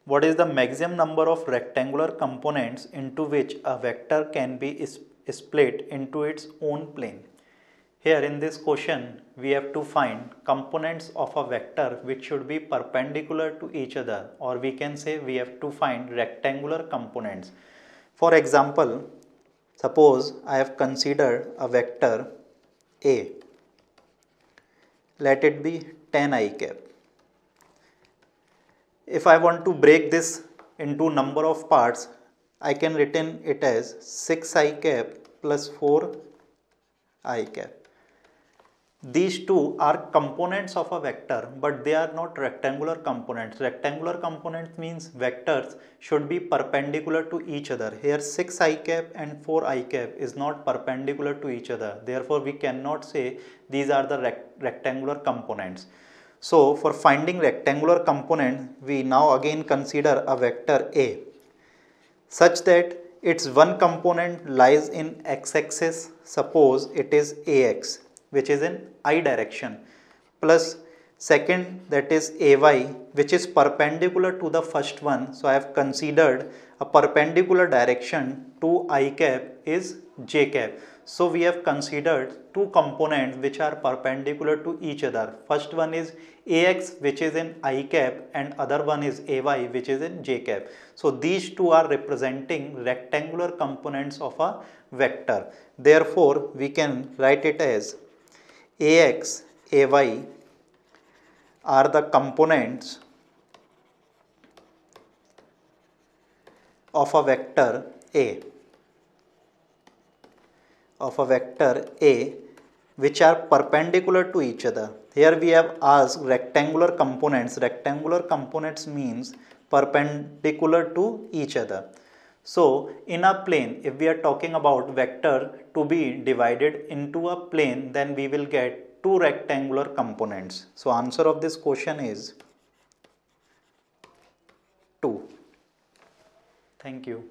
What is the maximum number of rectangular components into which a vector can be split into its own plane? Here in this question, we have to find components of a vector which should be perpendicular to each other, or we can say we have to find rectangular components. For example, suppose I have considered a vector A. Let it be 10 I cap. If I want to break this into number of parts, I can written it as 6 I cap plus 4 I cap. These two are components of a vector, but they are not rectangular components. Rectangular components means vectors should be perpendicular to each other. Here 6 I cap and 4 I cap is not perpendicular to each other. Therefore, we cannot say these are the rectangular components. So, for finding rectangular component, we now again consider a vector A such that its one component lies in x-axis. Suppose it is AX, which is in I direction, plus second, that is AY, which is perpendicular to the first one. So I have considered a perpendicular direction to I cap is J cap. So we have considered two components which are perpendicular to each other. First one is AX, which is in I cap, and other one is AY, which is in J cap. So these two are representing rectangular components of a vector. Therefore, we can write it as AX, AY are the components of a vector A, which are perpendicular to each other. Here we have asked rectangular components. Rectangular components means perpendicular to each other. So in a plane, if we are talking about vector to be divided into a plane, then we will get two rectangular components. So answer of this question is 2. Thank you.